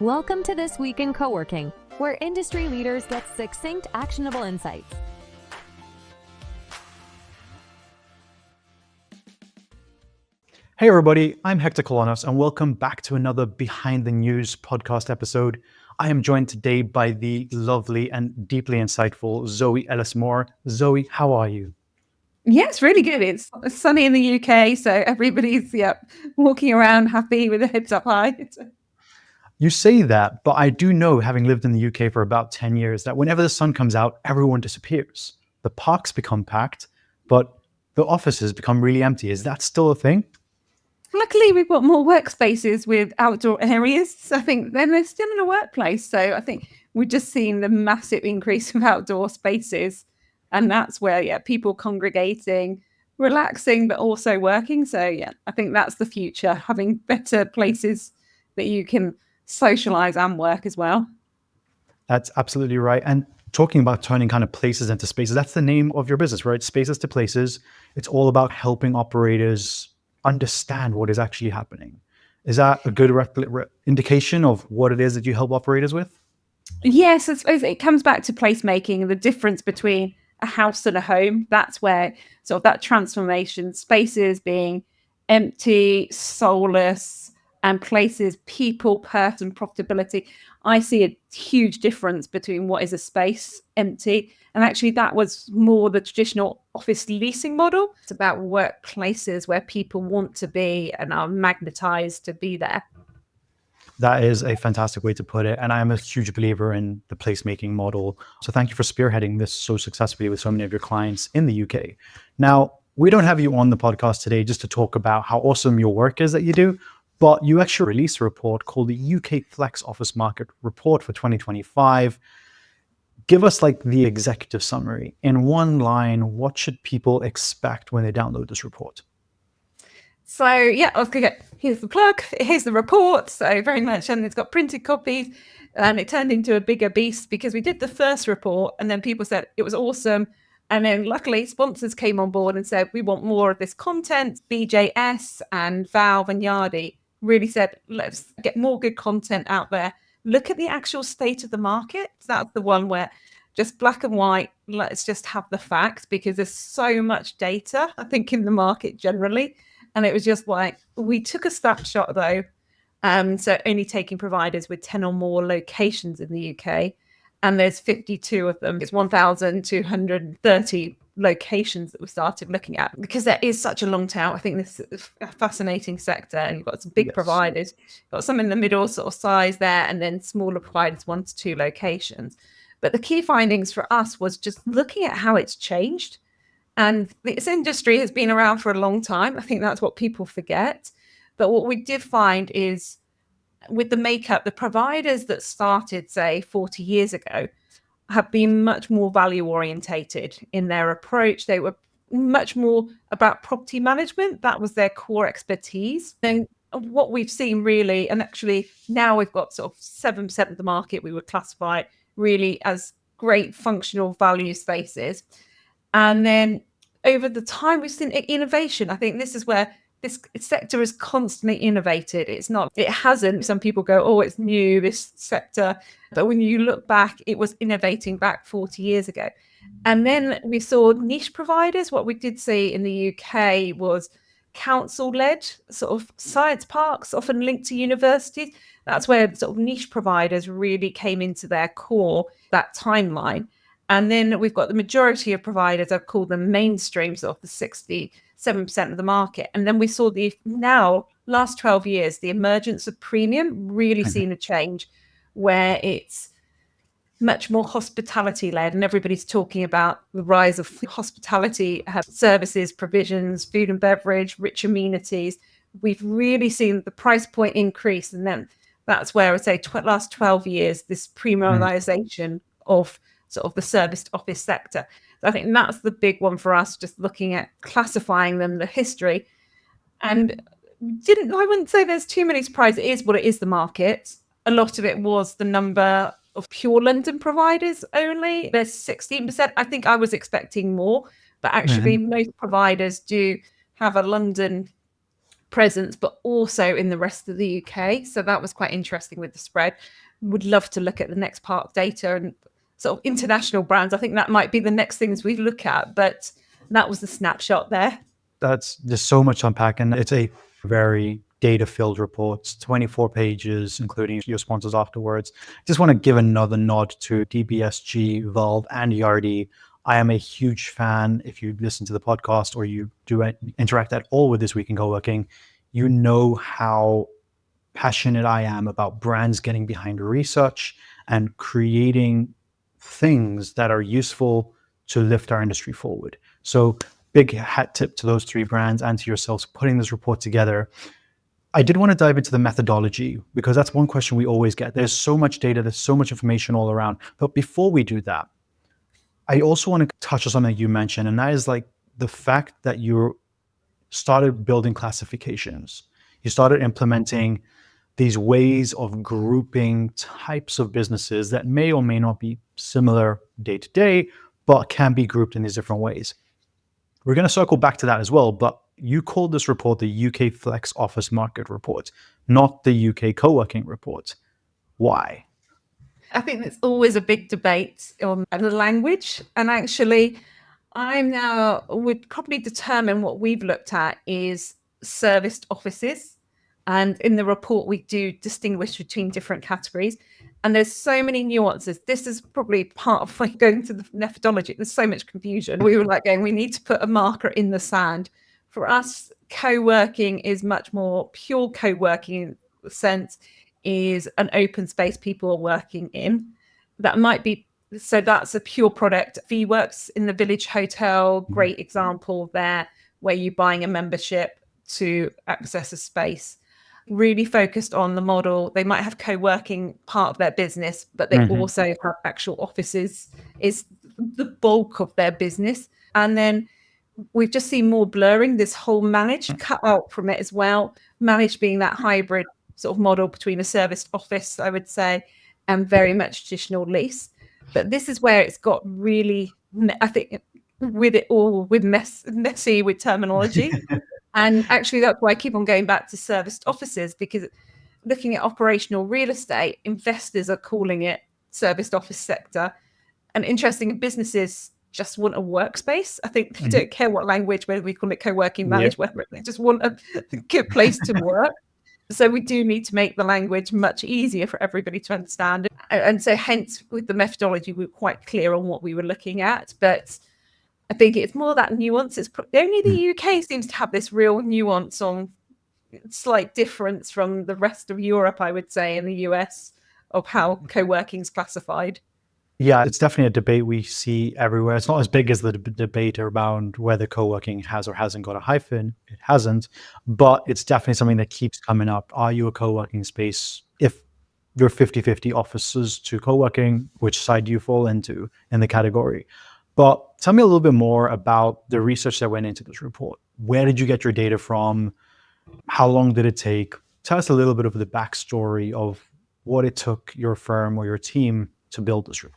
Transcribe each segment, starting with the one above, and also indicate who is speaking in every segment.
Speaker 1: Welcome to This Week in Coworking, where industry leaders get succinct, actionable insights.
Speaker 2: Hey everybody, I'm Hector Kolonas and welcome back to another Behind the News podcast episode. I am joined today by the lovely and deeply insightful Zoe Ellis Moore. Zoe, how are you?
Speaker 3: Yes, really good. It's sunny in the UK, so everybody's walking around happy with their heads up high.
Speaker 2: You say that, but I do know, having lived in the UK for about 10 years, that whenever the sun comes out, everyone disappears. The parks become packed, but the offices become really empty. Is that still a thing?
Speaker 3: Luckily, we've got more workspaces with outdoor areas. So I think then they're still in a workplace. So I think we've just seen the massive increase of outdoor spaces. And that's where, people congregating, relaxing, but also working. So, I think that's the future, having better places that you can socialize and work as well.
Speaker 2: That's absolutely right. And talking about turning kind of places into spaces, that's the name of your business, right? Spaces to Places. It's all about helping operators understand what is actually happening. Is that a good indication of what it is that you help operators with?
Speaker 3: Yes, I suppose it comes back to placemaking and the difference between a house and a home. That's where sort of that transformation, spaces being empty, soulless, and places, people, person, profitability. I see a huge difference between what is a space empty. And actually, that was more the traditional office leasing model. It's about workplaces where people want to be and are magnetized to be there.
Speaker 2: That is a fantastic way to put it. And I am a huge believer in the placemaking model. So thank you for spearheading this so successfully with so many of your clients in the UK. Now, we don't have you on the podcast today just to talk about how awesome your work is that you do, but you actually released a report called the UK Flex Office Market Report for 2025. Give us like the executive summary. In one line, what should people expect when they download this report?
Speaker 3: So I was going to get, here's the plug, here's the report. So very much, and it's got printed copies, and it turned into a bigger beast because we did the first report and then people said it was awesome. And then luckily sponsors came on board and said, we want more of this content. BJS and Valve and Yardi really said, let's get more good content out there. Look at the actual state of the market. That's the one where just black and white, let's just have the facts because there's so much data, I think, in the market generally. And it was just like, we took a snapshot though. So only taking providers with 10 or more locations in the UK. And there's 52 of them. It's 1,230 locations that we started looking at because there is such a long tail. I think this is a fascinating sector and you've got some big providers, you've got some in the middle sort of size there, and then smaller providers, 1 to 2 locations. But the key findings for us was just looking at how it's changed. And this industry has been around for a long time. I think that's what people forget. But what we did find is with the makeup, the providers that started, say, 40 years ago have been much more value orientated in their approach. They were much more about property management. That was their core expertise. Then what we've seen really, and actually now we've got sort of 7% of the market, we would classify really as great functional value spaces. And then over the time, we've seen innovation. I think this is where this sector is constantly innovated. It hasn't. Some people go, oh, it's new, this sector. But when you look back, it was innovating back 40 years ago. And then we saw niche providers. What we did see in the UK was council-led sort of science parks, often linked to universities. That's where sort of niche providers really came into their core, that timeline. And then we've got the majority of providers, I've called them mainstream, sort of the 67% of the market. And then we saw last 12 years, the emergence of premium really seen a change where it's much more hospitality led. And everybody's talking about the rise of hospitality, services, provisions, food and beverage, rich amenities. We've really seen the price point increase. And then that's where I would say last 12 years, this premiumization of sort of the serviced office sector. So I think that's the big one for us, just looking at classifying them, the history. And I wouldn't say there's too many surprises. It is what it is, the market. A lot of it was the number of pure London providers only. There's 16%. I think I was expecting more, but actually most providers do have a London presence, but also in the rest of the UK. So that was quite interesting with the spread. Would love to look at the next part of data and sort of international brands. I think that might be the next things we look at, but that was the snapshot there.
Speaker 2: That's just so much unpack, and it's a very data-filled report, 24 pages, including your sponsors afterwards. Just want to give another nod to DBSG, Valve, and Yardi. I am a huge fan. If you listen to the podcast or you do interact at all with This Week in Coworking, you know how passionate I am about brands getting behind research and creating things that are useful to lift our industry forward. So big hat tip to those three brands and to yourselves putting this report together. I did want to dive into the methodology because that's one question we always get. There's so much data, there's so much information all around. But before we do that, I also want to touch on something you mentioned, and that is like the fact that you started building classifications. You started implementing these ways of grouping types of businesses that may or may not be similar day to day, but can be grouped in these different ways. We're going to circle back to that as well, but you called this report the UK Flex Office Market Report, not the UK Co-working Report. Why?
Speaker 3: I think there's always a big debate on the language. And actually, would probably determine what we've looked at is serviced offices. And in the report, we do distinguish between different categories. And there's so many nuances. This is probably part of like going to the methodology. There's so much confusion. We were like going, we need to put a marker in the sand. For us, co-working is much more pure co-working in the sense is an open space people are working in. That might be, so that's a pure product. VWorks in the Village Hotel, great example there, where you're buying a membership to access a space. Really focused on the model. They might have co-working part of their business, but they also have actual offices is the bulk of their business. And then we've just seen more blurring, this whole managed cut out from it as well. Managed being that hybrid sort of model between a serviced office, I would say, and very much traditional lease. But this is where it's got really, I think, with it all, with messy with terminology. And actually, that's why I keep on going back to serviced offices, because looking at operational real estate, investors are calling it serviced office sector. And interesting, businesses just want a workspace. I think they don't care what language, whether we call it co-working, managed, whether they just want a good place to work. So we do need to make the language much easier for everybody to understand. And so hence with the methodology, we were quite clear on what we were looking at. But I think it's more that nuance. It's only the UK seems to have this real nuance on slight difference from the rest of Europe, I would say, in the US of how co-working is classified.
Speaker 2: Yeah, it's definitely a debate we see everywhere. It's not as big as the debate around whether co-working has or hasn't got a hyphen. It hasn't, but it's definitely something that keeps coming up. Are you a co-working space? If you're 50-50 offices to co-working, which side do you fall into in the category? But tell me a little bit more about the research that went into this report. Where did you get your data from? How long did it take? Tell us a little bit of the backstory of what it took your firm or your team to build this report.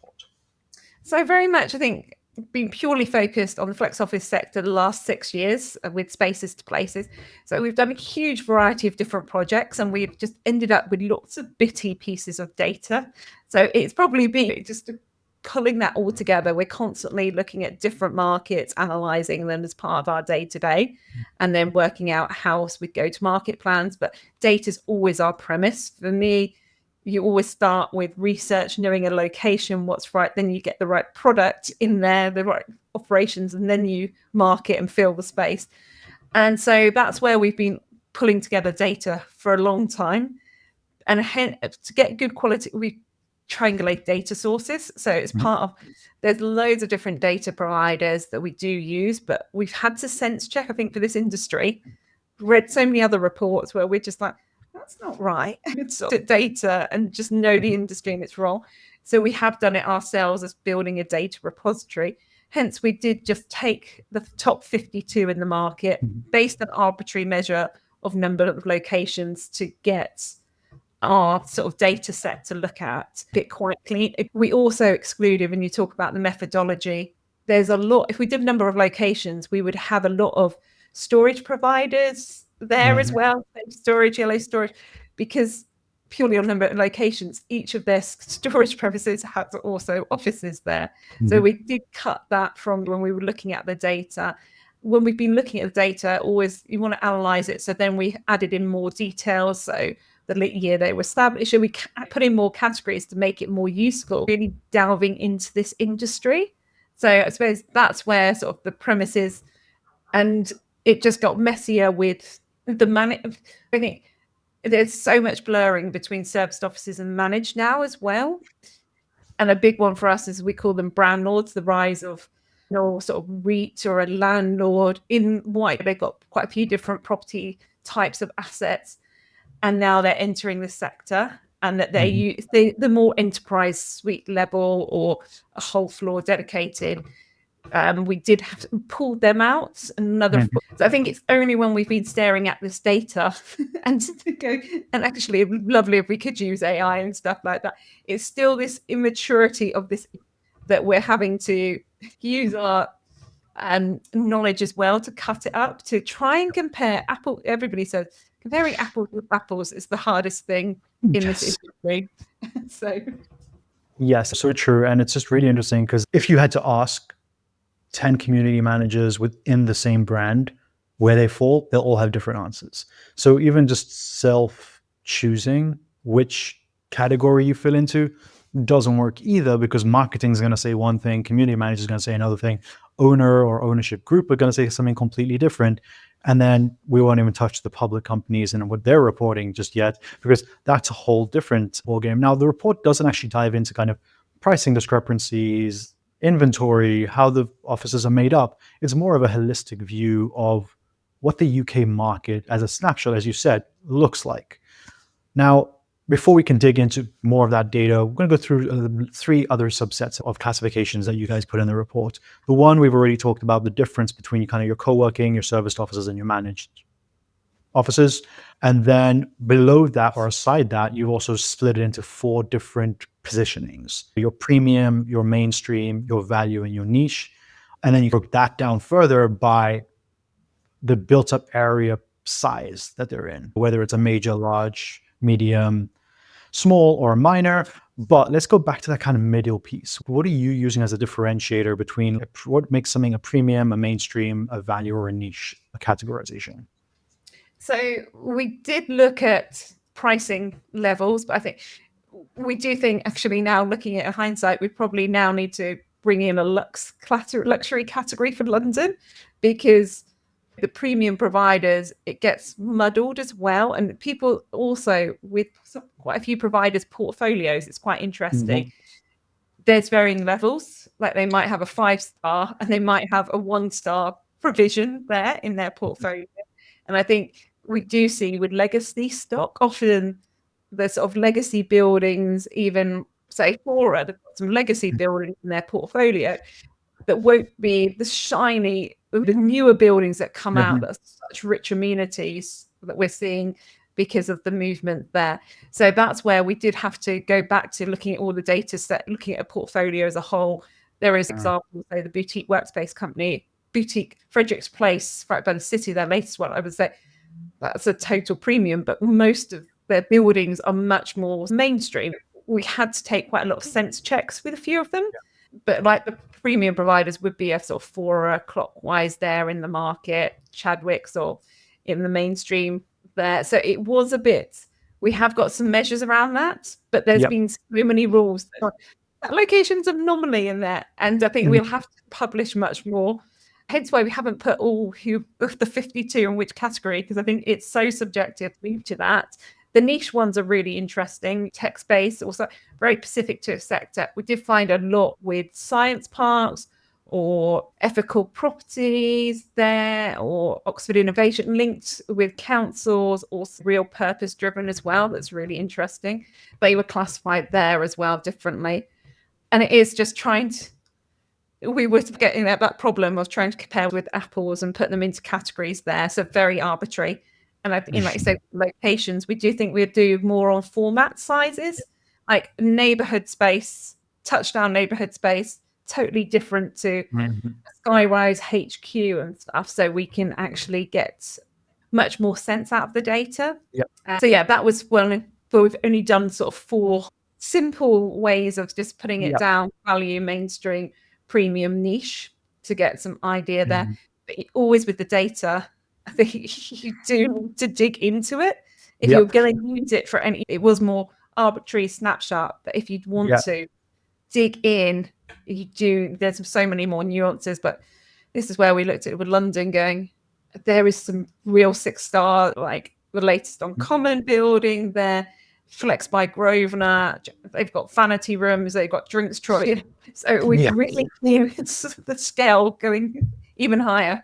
Speaker 3: So very much, I think, been purely focused on the flex office sector the last 6 years with Spaces to Places. So we've done a huge variety of different projects, and we've just ended up with lots of bitty pieces of data. So it's probably been just pulling that all together. We're constantly looking at different markets, analysing them as part of our day-to-day, and then working out how we go to market plans. But data is always our premise. For me, you always start with research, knowing a location, what's right, then you get the right product in there, the right operations, and then you market and fill the space. And so that's where we've been pulling together data for a long time. And to get good quality, we triangulate data sources. So it's part of, there's loads of different data providers that we do use, but we've had to sense check, I think, for this industry. Read so many other reports where we're just like, that's not right. It's data and just know the industry and its role. So we have done it ourselves as building a data repository. Hence, we did just take the top 52 in the market based on arbitrary measure of number of locations to get our sort of data set to look at. Bit quite clean. We also excluded, when you talk about the methodology, there's a lot, if we did a number of locations, we would have a lot of storage providers, there as well, storage, yellow storage, because purely on number of locations, each of their storage premises has also offices there. So we did cut that from when we were looking at the data. When we've been looking at the data, always you want to analyze it. So then we added in more details. So the year they were established, so we put in more categories to make it more useful, really delving into this industry. So I suppose that's where sort of the premises, and it just got messier with the I think there's so much blurring between serviced offices and managed now as well. And a big one for us is we call them brand lords, the rise of sort of REIT or a landlord in white. They've got quite a few different property types of assets, and now they're entering the sector, and that they use the more enterprise suite level or a whole floor dedicated. We did have to pull them out. So I think it's only when we've been staring at this data and to go, and actually it'd be lovely if we could use AI and stuff like that. It's still this immaturity of this that we're having to use our knowledge as well to cut it up, to try and compare Apple. Everybody says comparing apples with apples is the hardest thing in this industry. So
Speaker 2: yes, so true. And it's just really interesting because if you had to ask 10 community managers within the same brand where they fall, they'll all have different answers. So even just self-choosing which category you fill into doesn't work either, because marketing is going to say one thing, community manager is going to say another thing, owner or ownership group are going to say something completely different. And then we won't even touch the public companies and what they're reporting just yet, because that's a whole different ballgame. Now, the report doesn't actually dive into kind of pricing discrepancies, inventory, how the offices are made up. It's more of a holistic view of what the UK market as a snapshot, as you said, looks like. Now, before we can dig into more of that data, we're going to go through 3 other subsets of classifications that you guys put in the report. The one we've already talked about, the difference between kind of your co-working, your serviced offices, and your managed offices. And then below that or aside that, you've also split it into 4 different positionings: your premium, your mainstream, your value, and your niche. And then you broke that down further by the built-up area size that they're in, whether it's a major, large, medium, small, or minor. But let's go back to that kind of middle piece. What are you using as a differentiator between what makes something a premium, a mainstream, a value, or a niche, a categorization?
Speaker 3: So we did look at pricing levels, but I think we do think actually now looking at hindsight, we probably now need to bring in a luxury category for London, because the premium providers, it gets muddled as well. And people also, with quite a few providers' portfolios, it's quite interesting. There's varying levels. Like they might have a 5-star and they might have a 1-star provision there in their portfolio. And I think we do see with legacy stock, often the sort of legacy buildings, even say Fora, they've got some legacy buildings in their portfolio that won't be the shiny, the newer buildings that come out that are such rich amenities that we're seeing because of the movement there. So that's where we did have to go back to looking at all the data set, looking at a portfolio as a whole. There is examples, say the boutique workspace company, boutique Fredericks Place, right by the city, their latest one, I would say that's a total premium, but most of their buildings are much more mainstream. We had to take quite a lot of sense checks with a few of them. But like the premium providers would be a sort of Fora clockwise there in the market, Chadwick's or in the mainstream there. So it was a bit, we have got some measures around that, but there's been so many rules. That location's an anomaly in there. And I think we'll have to publish much more. Hence why we haven't put all of the 52 in which category, because I think it's so subjective to that. The niche ones are really interesting, text-based, also very specific to a sector. We did find a lot with science parks or ethical properties there, or Oxford Innovation linked with councils, or real purpose-driven as well. That's really interesting. They were classified there as well differently. And it is just trying to, we were getting at that problem of trying to compare with apples and put them into categories there. So very arbitrary. And I think, like you said, locations, we do think we'd do more on format sizes, like neighborhood space, touchdown neighborhood space, totally different to Skyrise HQ and stuff. So we can actually get much more sense out of the data.
Speaker 2: Yep.
Speaker 3: So yeah, that was one where we've only done sort of 4 simple ways of just putting it
Speaker 2: Yep.
Speaker 3: down: value, mainstream, premium, niche, to get some idea there.
Speaker 2: Mhm.
Speaker 3: But always with the data, I think you do need to dig into it. If
Speaker 2: Yep.
Speaker 3: you're going to use it for any, it was more arbitrary snapshot. But if you'd want
Speaker 2: Yep.
Speaker 3: to dig in, you do. There's so many more nuances. But this is where we looked at it with London, going, there is some real 6-star, like the latest on Common building there, Flex by Grosvenor. They've got vanity rooms, they've got drinks trolley. So we really knew it's the scale going even higher.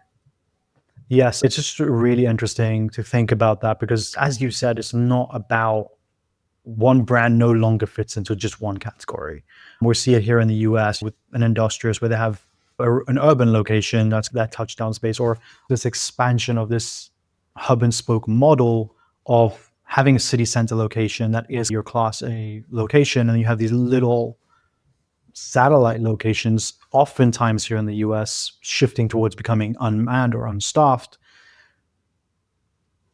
Speaker 2: Yes, it's just really interesting to think about that because, as you said, it's not about one brand no longer fits into just one category. We see it here in the US with an Industrious where they have an urban location, that's that touchdown space, or this expansion of this hub and spoke model of having a city center location that is your class A location, and you have these little satellite locations, oftentimes here in the US, shifting towards becoming unmanned or unstaffed.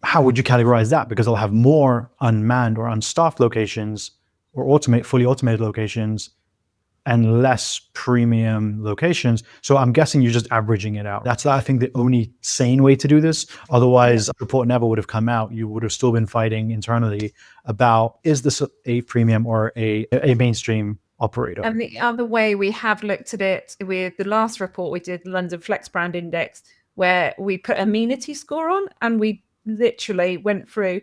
Speaker 2: How would you categorize that? Because they'll have more unmanned or unstaffed locations or fully automated locations and less premium locations. So I'm guessing you're just averaging it out. That's, I think, the only sane way to do this. Otherwise, a report never would have come out. You would have still been fighting internally about, is this a premium or a mainstream operator?
Speaker 3: And the other way we have looked at it with the last report we did, London Flex Brand Index, where we put amenity score on, and we literally went through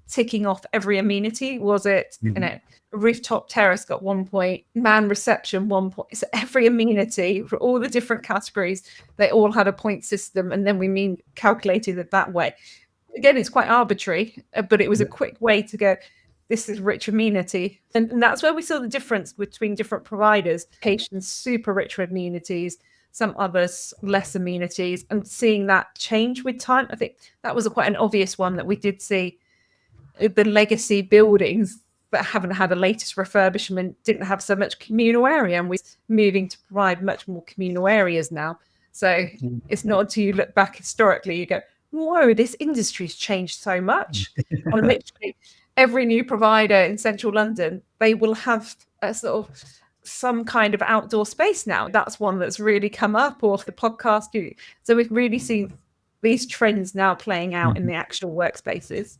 Speaker 3: ticking off every amenity. Was it, rooftop terrace got 1 point, man reception 1 point. So every amenity for all the different categories, they all had a point system, and then we calculated it that way. Again, it's quite arbitrary, but it was a quick way to go, this is rich amenity. And that's where we saw the difference between different providers. Patients super rich with amenities, some others less amenities, and seeing that change with time. I think that was quite an obvious one that we did see. The legacy buildings that haven't had a latest refurbishment didn't have so much communal area, and we're moving to provide much more communal areas now. So it's not until you look back historically, you go, whoa, this industry's changed so much. And literally every new provider in central London, they will have a sort of some kind of outdoor space now. That's one that's really come up, or the podcast. So we've really seen these trends now playing out in the actual workspaces.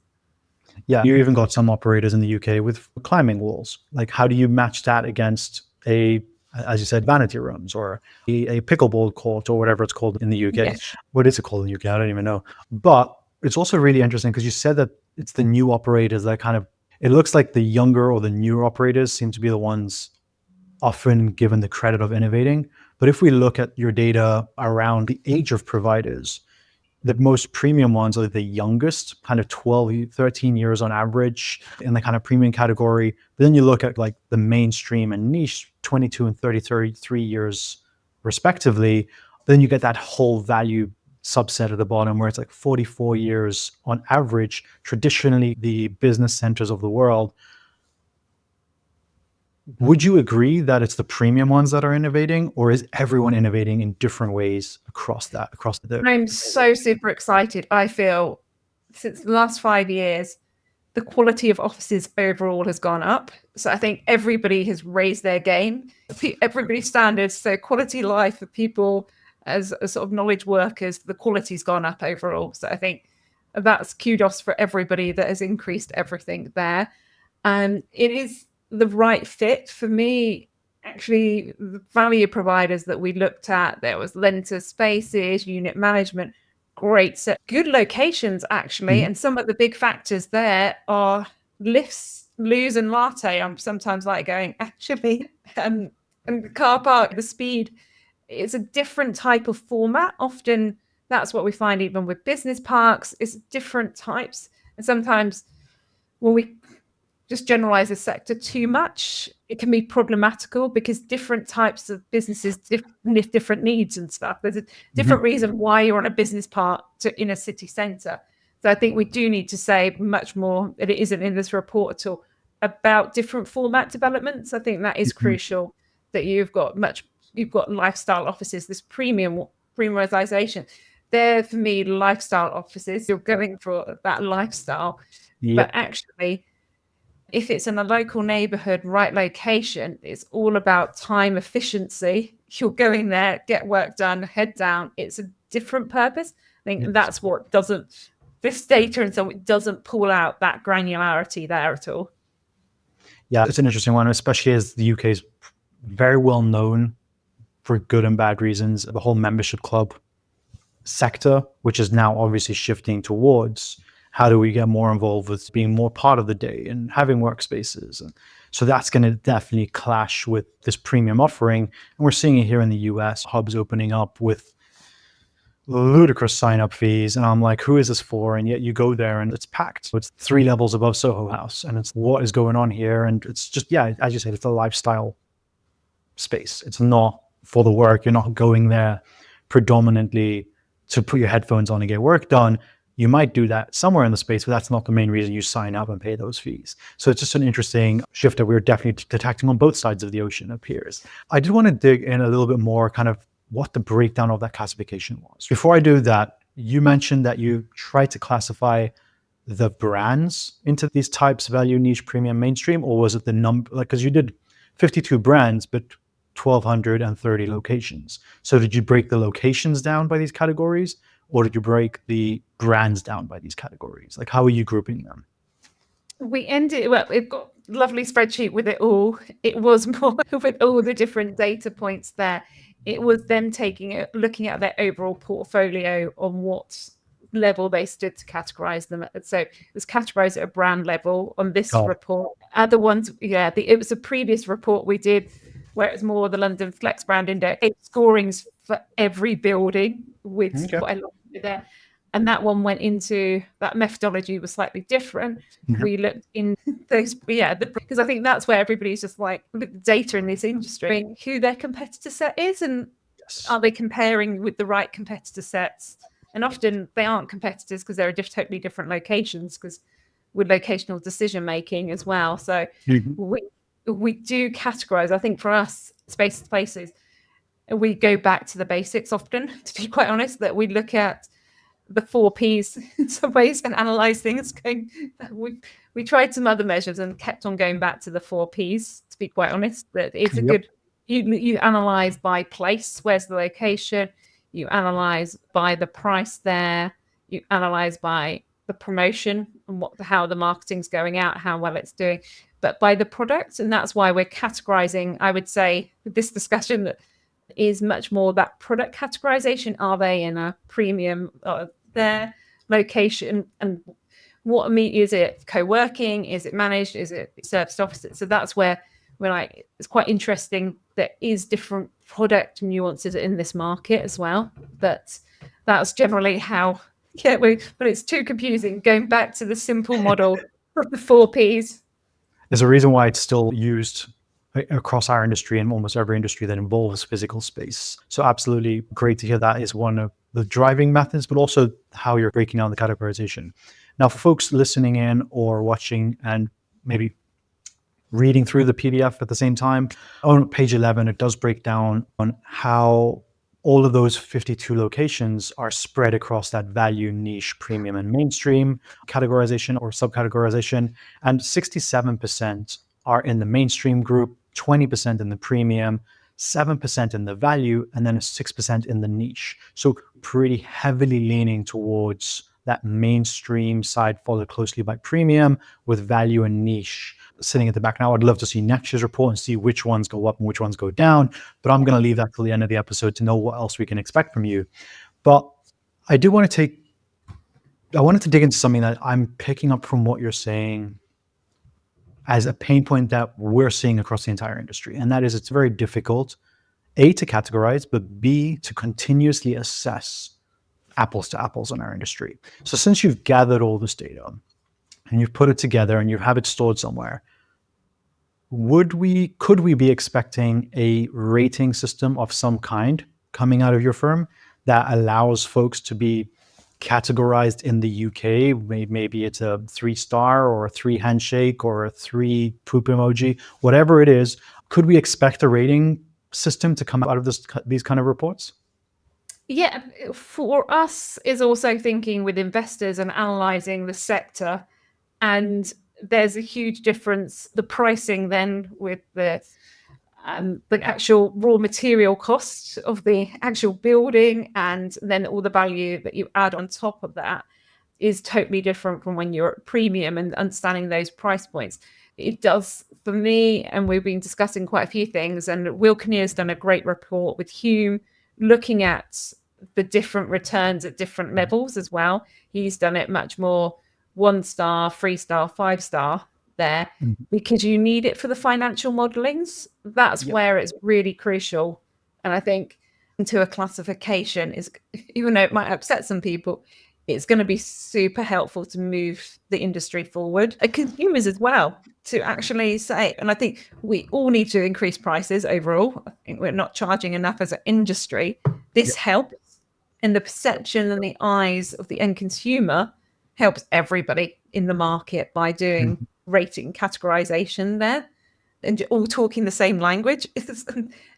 Speaker 2: Yeah, you even got some operators in the UK with climbing walls. Like, how do you match that against as you said, vanity rooms or a pickleball court or whatever it's called in the UK?
Speaker 3: Yes.
Speaker 2: What is it called in the UK? I don't even know. But it's also really interesting because you said that it's the new operators that kind of, it looks like the younger or the newer operators seem to be the ones often given the credit of innovating. But if we look at your data around the age of providers, the most premium ones are the youngest, kind of 12, 13 years on average in the kind of premium category. But then you look at like the mainstream and niche, 22 and 33 years respectively. Then you get that whole value subset at the bottom where it's like 44 years on average, traditionally the business centers of the world. Would you agree that it's the premium ones that are innovating, or is everyone innovating in different ways across the
Speaker 3: I'm so super excited. I feel since the last 5 years, the quality of offices overall has gone up. So I think everybody has raised their game, everybody's standards. So quality of life for people as sort of knowledge workers, the quality's gone up overall. So I think that's kudos for everybody that has increased everything there. And it is the right fit for me. Actually, the value providers that we looked at, there was Lenta Spaces, unit management, great set, good locations actually. And some of the big factors there are lifts, loos and latte. I'm sometimes like going, actually, and the car park, the speed, it's a different type of format. Often that's what we find even with business parks, is different types. And sometimes when we just generalize the sector too much, it can be problematical because different types of businesses have different needs and stuff. There's a different reason why you're on a business park in a city centre. So I think we do need to say much more, that it isn't in this report at all, about different format developments. I think that is crucial, that you've got lifestyle offices, this premiumization. They're, for me, lifestyle offices. You're going for that lifestyle. But
Speaker 2: Yep.
Speaker 3: actually, if it's in a local neighborhood, right location, it's all about time efficiency. You're going there, get work done, head down. It's a different purpose. I think that's what doesn't, this data and so it doesn't pull out that granularity there at all.
Speaker 2: Yeah, it's an interesting one, especially as the UK is very well known for good and bad reasons. The whole membership club sector, which is now obviously shifting towards how do we get more involved with being more part of the day and having workspaces. And so that's going to definitely clash with this premium offering. And we're seeing it here in the US, hubs opening up with ludicrous sign-up fees. And I'm like, who is this for? And yet you go there and it's packed. So it's 3 levels above Soho House. And it's what is going on here. And it's just, yeah, as you said, it's a lifestyle space. It's not for the work. You're not going there predominantly to put your headphones on and get work done. You might do that somewhere in the space, but that's not the main reason you sign up and pay those fees. So it's just an interesting shift that we're definitely detecting on both sides of the ocean, it appears. I did want to dig in a little bit more, kind of what the breakdown of that classification was. Before I do that, you mentioned that you tried to classify the brands into these types: value, niche, premium, mainstream, or was it the number? Like, because you did 52 brands, but 1,230 locations. So did you break the locations down by these categories, or did you break the brands down by these categories? Like, how are you grouping them?
Speaker 3: We ended, well, we've got a lovely spreadsheet with it all. It was more with all the different data points there. It was them looking at their overall portfolio on what level they stood to categorize them. So it was categorized at a brand level on this report. Other ones, it was a previous report we did where it was more the London Flex Brand Index. Scorings for every building with quite a lot there. And that one went into, that methodology was slightly different. We looked in those, because I think that's where everybody's just like, look at the data in this industry, who their competitor set is, and are they comparing with the right competitor sets? And often they aren't competitors because they're totally different locations, because with locational decision making as well. So we do categorize. I think for us, Spaces to Places, we go back to the basics often, to be quite honest, that we look at the 4 Ps in some ways and analyze things. We tried some other measures and kept on going back to the 4 Ps, to be quite honest. That it's a good, you analyze by place, where's the location, you analyze by the price there, you analyze by the promotion and how the marketing's going out, how well it's doing, but by the product. And that's why we're categorizing, I would say, this discussion that is much more that product categorization. Are they in a premium, their location, and what is it co-working, is it managed, is it serviced offices? So that's where we're like, it's quite interesting. There is different product nuances in this market as well, but that's generally how, but it's too confusing going back to the simple model of the 4 Ps.
Speaker 2: There's a reason why it's still used across our industry and almost every industry that involves physical space. So absolutely great to hear that is one of the driving methods, but also how you're breaking down the categorization. Now, for folks listening in or watching and maybe reading through the PDF at the same time, on page 11, it does break down on how all of those 52 locations are spread across that value, niche, premium, and mainstream categorization or subcategorization. And 67% are in the mainstream group, 20% in the premium, 7% in the value, and then 6% in the niche. So pretty heavily leaning towards that mainstream side, followed closely by premium, with value and niche sitting at the back. Now, I'd love to see next year's report and see which ones go up and which ones go down, but I'm going to leave that till the end of the episode to know what else we can expect from you. But I wanted to dig into something that I'm picking up from what you're saying as a pain point that we're seeing across the entire industry. And that is, it's very difficult, A, to categorize, but B, to continuously assess apples to apples in our industry. So since you've gathered all this data and you've put it together and you have it stored somewhere, could we be expecting a rating system of some kind coming out of your firm that allows folks to be categorized in the UK? Maybe it's a 3-star or a 3 handshake or a 3 poop emoji, whatever it is. Could we expect a rating system to come out of these kind of reports?
Speaker 3: Yeah, for us is also thinking with investors and analysing the sector, and there's a huge difference. The pricing then with the actual raw material costs of the actual building, and then all the value that you add on top of that is totally different from when you're at premium, and understanding those price points. It does for me, and we've been discussing quite a few things, and Will Kinnear's done a great report with Hume looking at the different returns at different levels as well. He's done it much more 1 star, 3 star, 5 star there, because you need it for the financial modelings. That's
Speaker 2: Yep.
Speaker 3: where it's really crucial. And I think into a classification is, even though it might upset some people, it's going to be super helpful to move the industry forward, and consumers as well, to actually say, and I think we all need to increase prices overall. I think we're not charging enough as an industry. This helps, and the perception and the eyes of the end consumer helps everybody in the market by doing rating categorization there, and all talking the same language.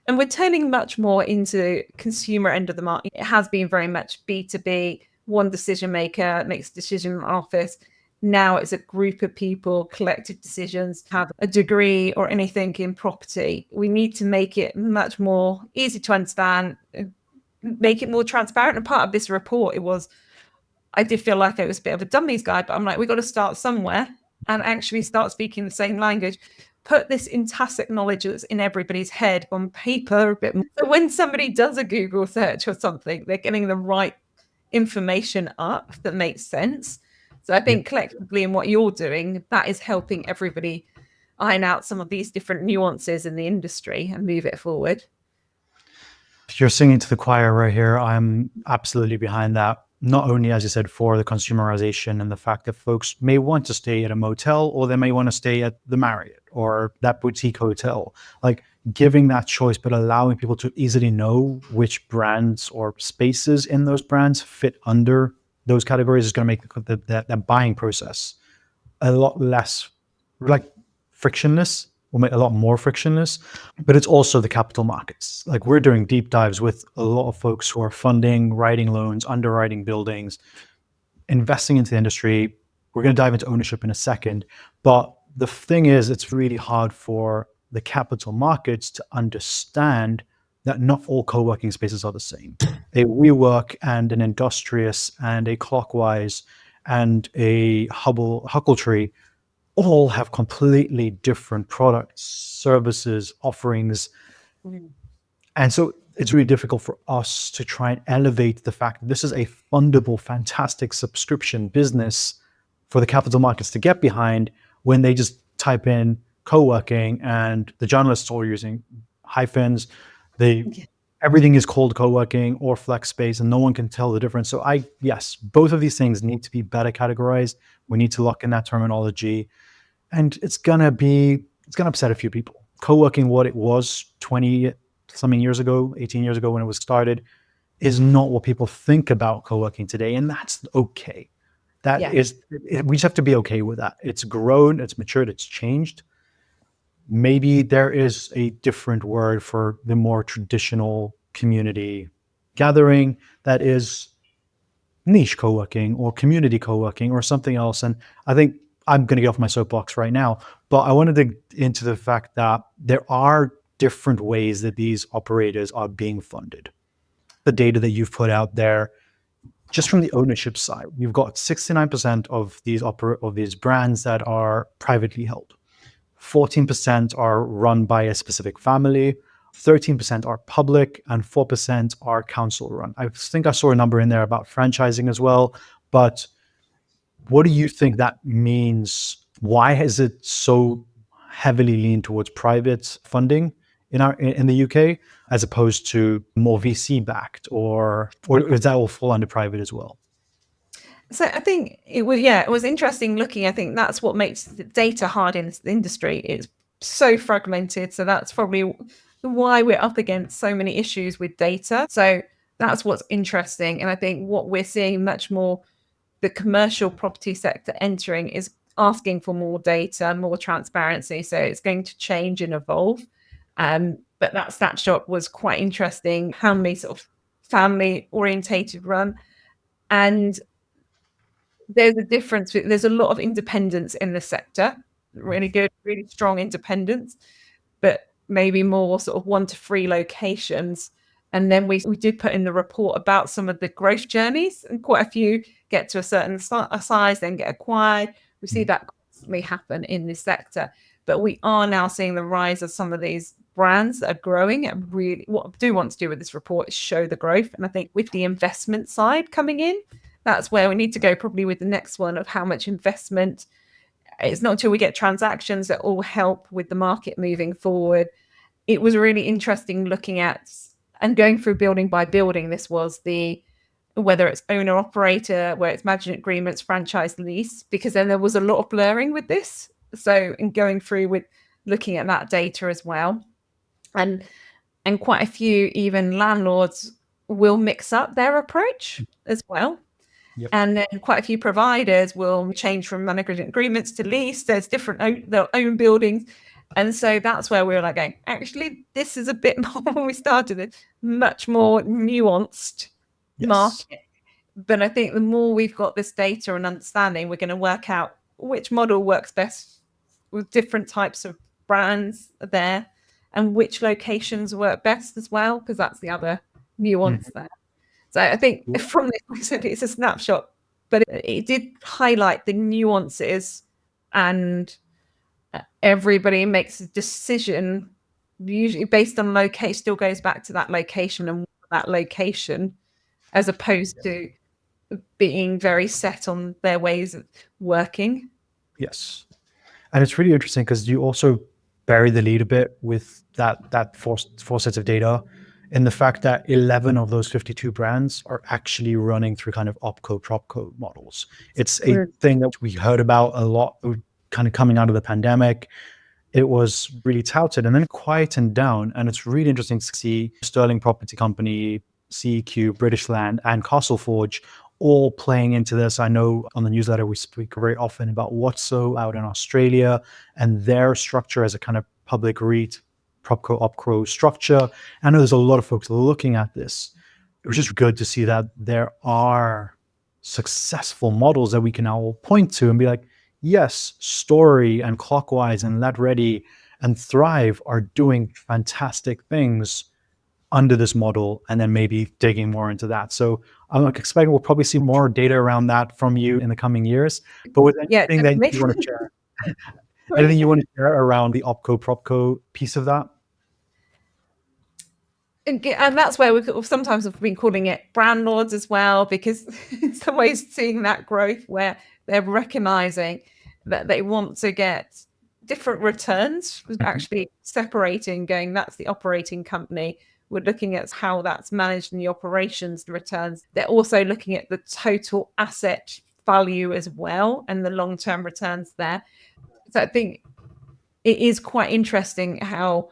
Speaker 3: And we're turning much more into consumer end of the market. It has been very much B2B, one decision maker makes a decision in the office. Now it's a group of people, collective decisions, have a degree or anything in property. We need to make it much more easy to understand, make it more transparent. And part of this report, I did feel like it was a bit of a dummies guide, but I'm like, we've got to start somewhere and actually start speaking the same language. Put this in tacit knowledge that's in everybody's head on paper a bit more. So when somebody does a Google search or something, they're getting the right information up that makes sense. So I think collectively in what you're doing, that is helping everybody iron out some of these different nuances in the industry and move it forward.
Speaker 2: You're singing to the choir right here. I'm absolutely behind that. Not only, as you said, for the consumerization and the fact that folks may want to stay at a motel, or they may want to stay at the Marriott or that boutique hotel, like giving that choice, but allowing people to easily know which brands or spaces in those brands fit under those categories is going to make that buying process a lot less like frictionless, will make a lot more frictionless. But it's also the capital markets. Like, we're doing deep dives with a lot of folks who are funding, writing loans, underwriting buildings, investing into the industry. We're going to dive into ownership in a second. But the thing is, it's really hard for the capital markets to understand that not all co-working spaces are the same. A WeWork and an Industrious and a Clockwise and a Huckletree all have completely different products, services, offerings. And so it's really difficult for us to try and elevate the fact that this is a fundable, fantastic subscription business for the capital markets to get behind, when they just type in co-working and the journalists are using hyphens. Everything is called co-working or flex space, and no one can tell the difference. So yes, both of these things need to be better categorized. We need to lock in that terminology. And it's gonna upset a few people. Co-working, what it was 20 something years ago, 18 years ago when it was started, is not what people think about co-working today. And that's okay. We just have to be okay with that. It's grown, it's matured, it's changed. Maybe there is a different word for the more traditional community gathering that is niche co-working or community co-working or something else. And I think I'm going to get off my soapbox right now, but I want to dig into the fact that there are different ways that these operators are being funded. The data that you've put out there, just from the ownership side, you've got 69% of these brands that are privately held. 14% are run by a specific family, 13% are public, and 4% are council run. I think I saw a number in there about franchising as well, but what do you think that means? Why is it so heavily leaned towards private funding in the UK as opposed to more VC backed, or does that all fall under private as well?
Speaker 3: So I think it was interesting looking. I think that's what makes the data hard in this industry. It's so fragmented. So that's probably why we're up against so many issues with data. So that's what's interesting. And I think what we're seeing much more, the commercial property sector entering, is asking for more data, more transparency. So it's going to change and evolve. But that snapshot was quite interesting. How many sort of family orientated run. And there's a difference. There's a lot of independence in the sector, really good, really strong independence, but maybe more sort of 1 to 3 locations. And then we did put in the report about some of the growth journeys, and quite a few get to a certain size, then get acquired. We see that constantly happen in this sector. But we are now seeing the rise of some of these brands that are growing. And really, what I do want to do with this report is show the growth. And I think with the investment side coming in, that's where we need to go probably with the next one of how much investment. It's not until we get transactions that all help with the market moving forward. It was really interesting looking at and going through building by building. This was whether it's owner operator, where it's management agreements, franchise lease, because then there was a lot of blurring with this. So in going through with looking at that data as well. And quite a few even landlords will mix up their approach as well.
Speaker 2: Yep.
Speaker 3: And then quite a few providers will change from management agreements to lease. There's different their own buildings. And so that's where we were like going, actually, this is a bit more, when we started it, much more nuanced market. But I think the more we've got this data and understanding, we're going to work out which model works best with different types of brands there and which locations work best as well, because that's the other nuance there. So I think from this, it's a snapshot, but it did highlight the nuances, and everybody makes a decision usually based on location, still goes back to that location and that location, as opposed to being very set on their ways of working.
Speaker 2: Yes. And it's really interesting because you also bury the lead a bit with that four sets of data, in the fact that 11 of those 52 brands are actually running through kind of opco-propco models. It's a thing that we heard about a lot kind of coming out of the pandemic. It was really touted and then quietened down. And it's really interesting to see Sterling Property Company, CEQ, British Land, and Castleforge all playing into this. I know on the newsletter we speak very often about Whatso out in Australia and their structure as a kind of public REIT, propco, opco structure. I know there's a lot of folks looking at this. It was just good to see that there are successful models that we can now point to and be like, yes, Story and Clockwise and Let Ready and Thrive are doing fantastic things under this model, and then maybe digging more into that. So I'm expecting we'll probably see more data around that from you in the coming years. But with anything that you want to share, anything you want to share around the opco-propco piece of that?
Speaker 3: And that's where we sometimes have been calling it brand lords as well, because in some ways seeing that growth where they're recognizing that they want to get different returns, actually separating, going, that's the operating company. We're looking at how that's managed in the operations, the returns. They're also looking at the total asset value as well and the long-term returns there. So I think it is quite interesting how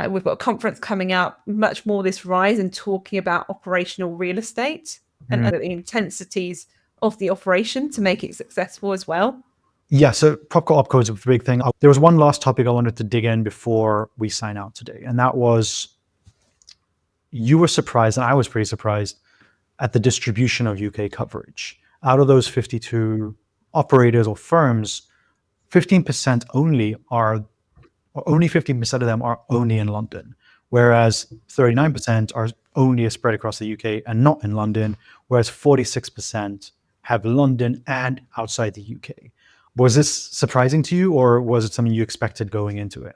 Speaker 3: we've got a conference coming up, much more this rise in talking about operational real estate and the intensities of the operation to make it successful as well.
Speaker 2: Yeah, so propco opco is a big thing. There was one last topic I wanted to dig in before we sign out today, and that was, you were surprised, and I was pretty surprised at the distribution of UK coverage. Out of those 52 operators or firms, 15% only only 15% of them are only in London, whereas 39% are only spread across the UK and not in London, whereas 46% have London and outside the UK. Was this surprising to you, or was it something you expected going into it?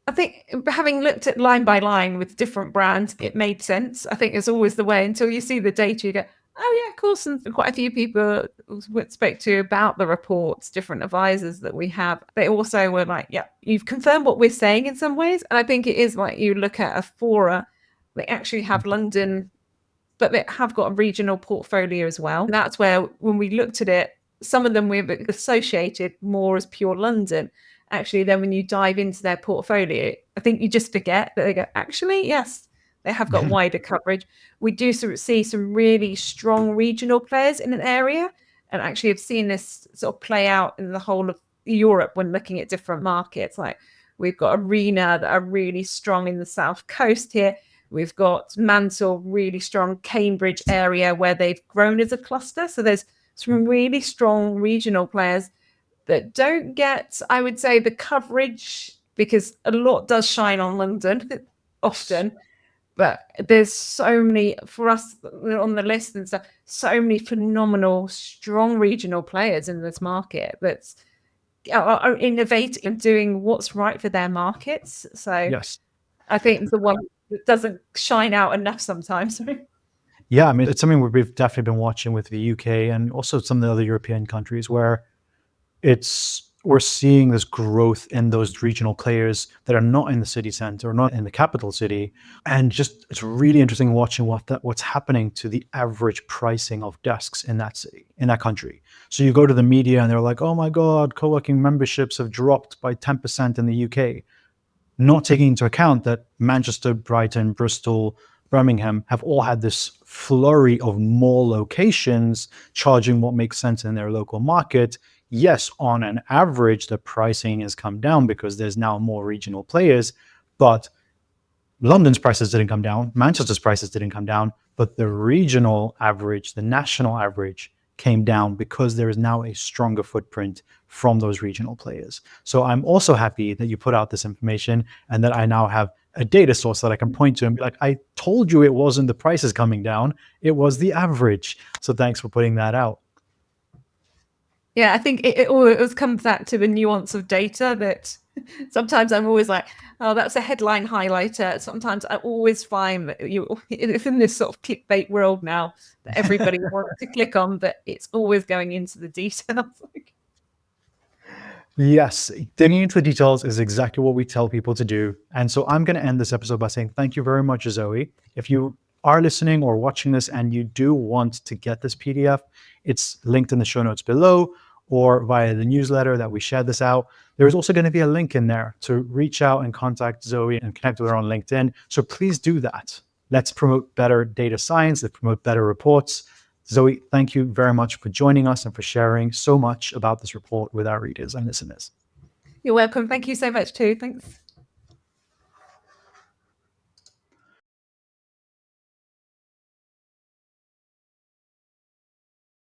Speaker 3: I think having looked at line by line with different brands, it made sense. I think it's always the way until you see the data, you go, oh yeah, of course. And quite a few people we spoke to about the reports, different advisors that we have, they also were like, yeah, you've confirmed what we're saying in some ways. And I think it is like, you look at a Fora, they actually have London, but they have got a regional portfolio as well. And that's where when we looked at it, some of them we've associated more as pure London. Actually, then when you dive into their portfolio, I think you just forget that they go, actually, yes, they have got wider coverage. We do see some really strong regional players in an area, and actually have seen this sort of play out in the whole of Europe when looking at different markets. Like we've got Arena that are really strong in the South Coast here. We've got Mansell, really strong, Cambridge area where they've grown as a cluster. So there's some really strong regional players that don't get, I would say, the coverage, because a lot does shine on London often. But there's so many, for us on the list and stuff, so many phenomenal, strong regional players in this market that are innovating and doing what's right for their markets. So
Speaker 2: Yes.
Speaker 3: I think the one that doesn't shine out enough sometimes.
Speaker 2: Yeah, I mean, it's something we've definitely been watching with the UK and also some of the other European countries where we're seeing this growth in those regional players that are not in the city center or not in the capital city. And just it's really interesting watching what's happening to the average pricing of desks in that city, in that country. So you go to the media and they're like, oh my God, co-working memberships have dropped by 10% in the UK, not taking into account that Manchester, Brighton, Bristol, Birmingham have all had this flurry of more locations charging what makes sense in their local market. Yes, on an average, the pricing has come down because there's now more regional players, but London's prices didn't come down, Manchester's prices didn't come down, but the regional average, the national average came down because there is now a stronger footprint from those regional players. So I'm also happy that you put out this information and that I now have a data source that I can point to and be like, I told you it wasn't the prices coming down, it was the average. So thanks for putting that out.
Speaker 3: Yeah, I think it always comes back to the nuance of data that sometimes I'm always like, oh, that's a headline highlighter. Sometimes I always find that it's in this sort of clickbait world now that everybody wants to click on, but it's always going into the details.
Speaker 2: Yes, digging into the details is exactly what we tell people to do. And so I'm going to end this episode by saying thank you very much, Zoe. If you are listening or watching this and you do want to get this PDF, it's linked in the show notes below or via the newsletter that we shared this out. There's also going to be a link in there to reach out and contact Zoe and connect with her on LinkedIn. So please do that. Let's promote better data science. Let's promote better reports. Zoe, thank you very much for joining us and for sharing so much about this report with our readers and listeners.
Speaker 3: You're welcome. Thank you so much too. Thanks.